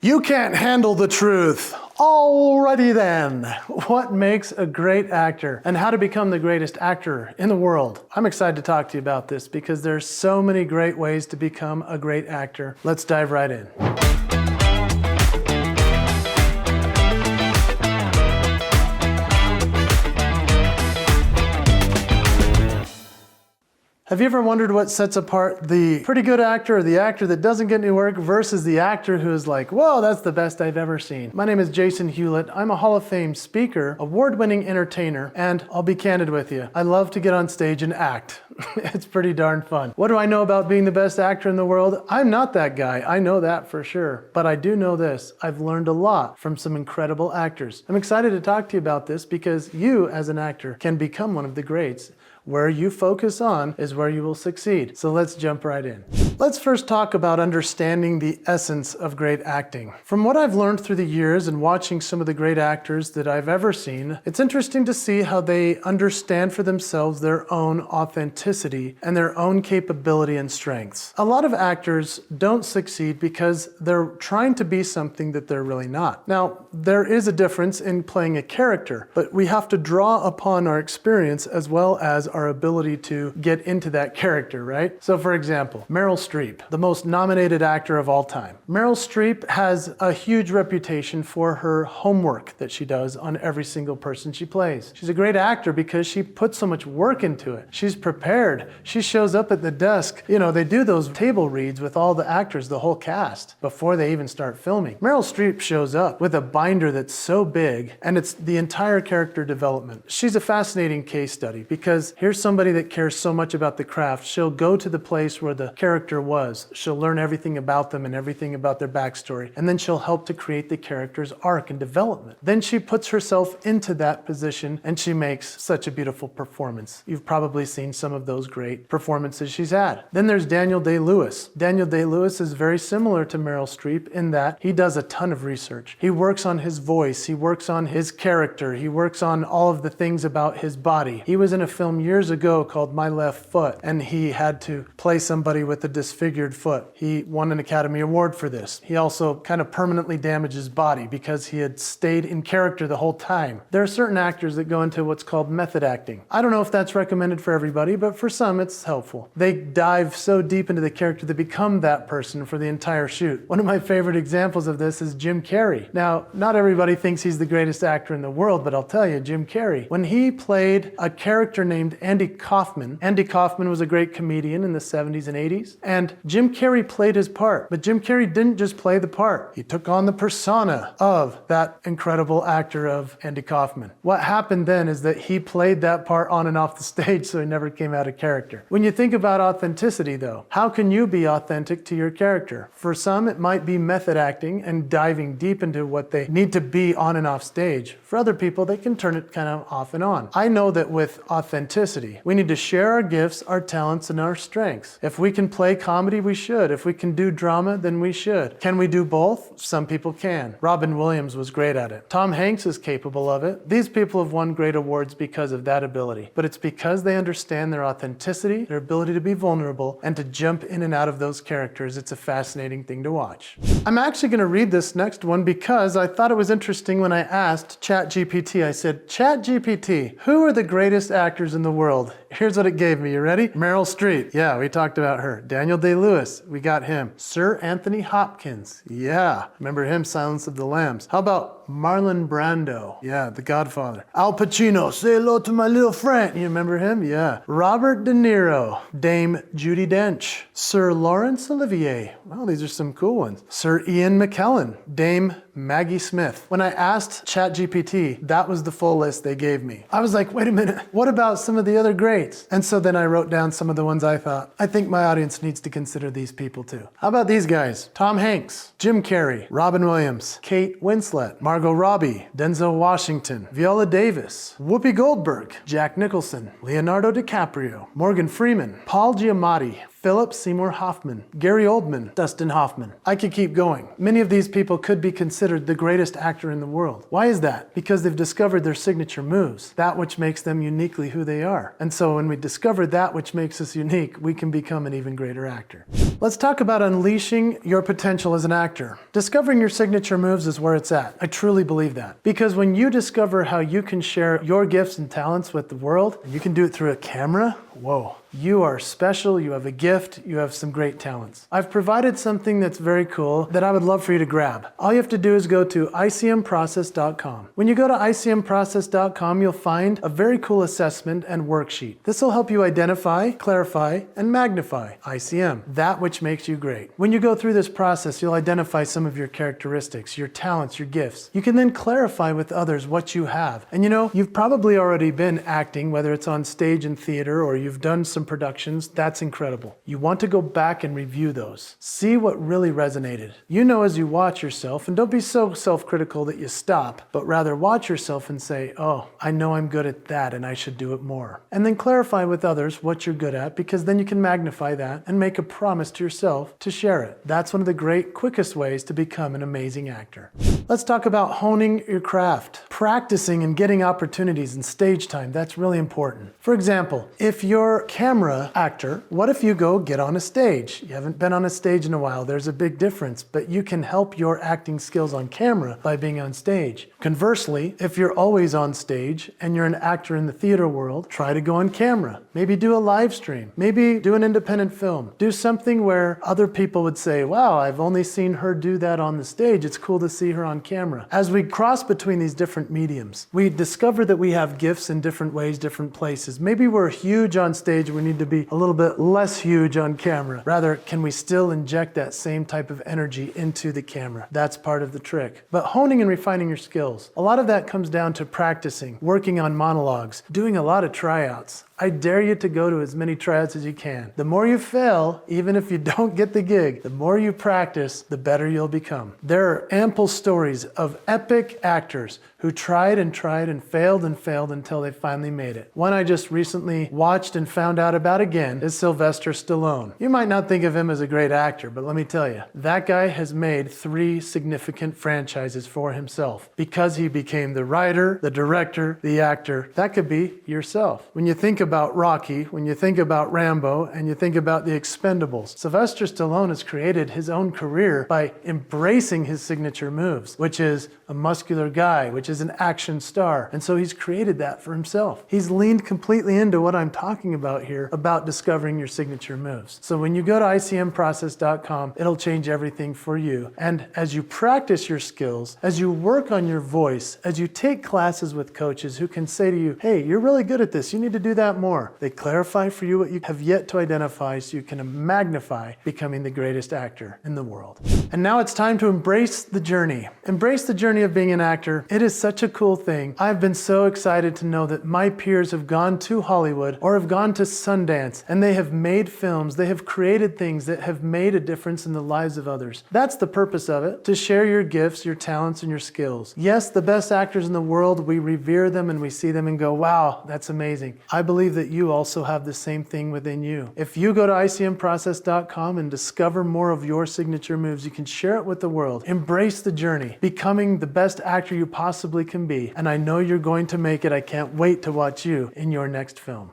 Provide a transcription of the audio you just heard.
You can't handle the truth. Alrighty then, what makes a great actor and how to become the greatest actor in the world? I'm excited to talk to you about this because there's so many great ways to become a great actor. Let's dive right in. Have you ever wondered what sets apart the pretty good actor or the actor that doesn't get any work versus the actor who is like, whoa, that's the best I've ever seen? My name is Jason Hewlett. I'm a Hall of Fame speaker, award-winning entertainer, and I'll be candid with you. I love to get on stage and act. It's pretty darn fun. What do I know about being the best actor in the world? I'm not that guy. I know that for sure. But I do know this. I've learned a lot from some incredible actors. I'm excited to talk to you about this because you, as an actor, can become one of the greats. Where you focus on is where you will succeed. So let's jump right in. Let's first talk about understanding the essence of great acting. From what I've learned through the years and watching some of the great actors that I've ever seen, it's interesting to see how they understand for themselves their own authenticity and their own capability and strengths. A lot of actors don't succeed because they're trying to be something that they're really not. Now, there is a difference in playing a character, but we have to draw upon our experience as well as our ability to get into that character, right? So for example, Meryl Streep, the most nominated actor of all time. Meryl Streep has a huge reputation for her homework that she does on every single person she plays. She's a great actor because she puts so much work into it. She's prepared. She shows up at the desk. You know, they do those table reads with all the actors, the whole cast, before they even start filming. Meryl Streep shows up with a binder that's so big, and it's the entire character development. She's a fascinating case study because here's somebody that cares so much about the craft. She'll go to the place where the character was. She'll learn everything about them and everything about their backstory. And then she'll help to create the character's arc and development. Then she puts herself into that position and she makes such a beautiful performance. You've probably seen some of those great performances she's had. Then there's Daniel Day-Lewis. Daniel Day-Lewis is very similar to Meryl Streep in that he does a ton of research. He works on his voice. He works on his character. He works on all of the things about his body. He was in a film years ago called My Left Foot, and he had to play somebody with a disfigured foot. He won an Academy Award for this. He also kind of permanently damaged his body because he had stayed in character the whole time. There are certain actors that go into what's called method acting. I don't know if that's recommended for everybody, but for some it's helpful. They dive so deep into the character they become that person for the entire shoot. One of my favorite examples of this is Jim Carrey. Now, not everybody thinks he's the greatest actor in the world, but I'll tell you, Jim Carrey, when he played a character named Andy Kaufman. Andy Kaufman was a great comedian in the 70s and 80s, and Jim Carrey played his part. But Jim Carrey didn't just play the part. He took on the persona of that incredible actor of Andy Kaufman. What happened then is that he played that part on and off the stage, so he never came out of character. When you think about authenticity, though, how can you be authentic to your character? For some, it might be method acting and diving deep into what they need to be on and off stage. For other people, they can turn it kind of off and on. I know that with authenticity, we need to share our gifts, our talents, and our strengths. If we can play comedy, we should. If we can do drama, then we should. Can we do both? Some people can. Robin Williams was great at it. Tom Hanks is capable of it. These people have won great awards because of that ability. But it's because they understand their authenticity, their ability to be vulnerable, and to jump in and out of those characters. It's a fascinating thing to watch. I'm actually going to read this next one because I thought it was interesting when I asked ChatGPT. I said, ChatGPT, who are the greatest actors in the world? Here's what it gave me. You ready? Meryl Streep. Yeah, we talked about her. Daniel Day-Lewis. We got him. Sir Anthony Hopkins. Yeah. Remember him? Silence of the Lambs. How about Marlon Brando? Yeah, The Godfather. Al Pacino. Say hello to my little friend. You remember him? Yeah. Robert De Niro. Dame Judi Dench. Sir Laurence Olivier. Well, these are some cool ones. Sir Ian McKellen. Dame Maggie Smith. When I asked ChatGPT, that was the full list they gave me. I was like, wait a minute, what about some of the other greats? And so then I wrote down some of the ones I thought, I think my audience needs to consider these people too. How about these guys? Tom Hanks, Jim Carrey, Robin Williams, Kate Winslet, Margot Robbie, Denzel Washington, Viola Davis, Whoopi Goldberg, Jack Nicholson, Leonardo DiCaprio, Morgan Freeman, Paul Giamatti, Philip Seymour Hoffman, Gary Oldman, Dustin Hoffman. I could keep going. Many of these people could be considered the greatest actor in the world. Why is that? Because they've discovered their signature moves, that which makes them uniquely who they are. And so when we discover that which makes us unique, we can become an even greater actor. Let's talk about unleashing your potential as an actor. Discovering your signature moves is where it's at. I truly believe that. Because when you discover how you can share your gifts and talents with the world, and you can do it through a camera, whoa. You are special, you have a gift, you have some great talents. I've provided something that's very cool that I would love for you to grab. All you have to do is go to icmprocess.com. When you go to icmprocess.com, you'll find a very cool assessment and worksheet. This will help you identify, clarify, and magnify ICM, that which makes you great. When you go through this process, you'll identify some of your characteristics, your talents, your gifts. You can then clarify with others what you have. And you know, you've probably already been acting, whether it's on stage in theater or you've done some productions. That's incredible. You want to go back and review those. See what really resonated. You know, as you watch yourself, and don't be so self-critical that you stop, but rather watch yourself and say, oh, I know I'm good at that and I should do it more. And then clarify with others what you're good at, because then you can magnify that and make a promise to yourself to share it. That's one of the great, quickest ways to become an amazing actor. Let's talk about honing your craft. Practicing and getting opportunities and stage time, that's really important. For example, if you're camera actor, what if you go get on a stage? You haven't been on a stage in a while, there's a big difference, but you can help your acting skills on camera by being on stage. Conversely, if you're always on stage and you're an actor in the theater world, try to go on camera. Maybe do a live stream, maybe do an independent film. Do something where other people would say, wow, I've only seen her do that on the stage, it's cool to see her on camera. As we cross between these different mediums, we discover that we have gifts in different ways, different places. Maybe we're huge on stage, we need to be a little bit less huge on camera. Rather, can we still inject that same type of energy into the camera? That's part of the trick. But honing and refining your skills. A lot of that comes down to practicing, working on monologues, doing a lot of tryouts. I dare you to go to as many tryouts as you can. The more you fail, even if you don't get the gig, the more you practice, the better you'll become. There are ample stories of epic actors who tried and failed until they finally made it. One I just recently watched and found out about again is Sylvester Stallone. You might not think of him as a great actor, but let me tell you, that guy has made 3 significant franchises for himself because he became the writer, the director, the actor. That could be yourself. When you think about Rocky, when you think about Rambo, and you think about the Expendables, Sylvester Stallone has created his own career by embracing his signature moves, which is a muscular guy, which is an action star. And so he's created that for himself. He's leaned completely into what I'm talking about here about discovering your signature moves. So when you go to icmprocess.com, it'll change everything for you. And as you practice your skills, as you work on your voice, as you take classes with coaches who can say to you, hey, you're really good at this, you need to do that more. They clarify for you what you have yet to identify so you can magnify becoming the greatest actor in the world. And now it's time to embrace the journey. Embrace the journey of being an actor. It is such a cool thing. I've been so excited to know that my peers have gone to Hollywood or have gone to Sundance and they have made films, they have created things that have made a difference in the lives of others. That's the purpose of it, to share your gifts, your talents, and your skills. Yes, the best actors in the world, we revere them and we see them and go, wow, that's amazing. I believe that you also have the same thing within you. If you go to icmprocess.com and discover more of your signature moves, you can share it with the world. Embrace the journey, becoming the best actor you possibly can be. And I know you're going to make it. I can't wait to watch you in your next film.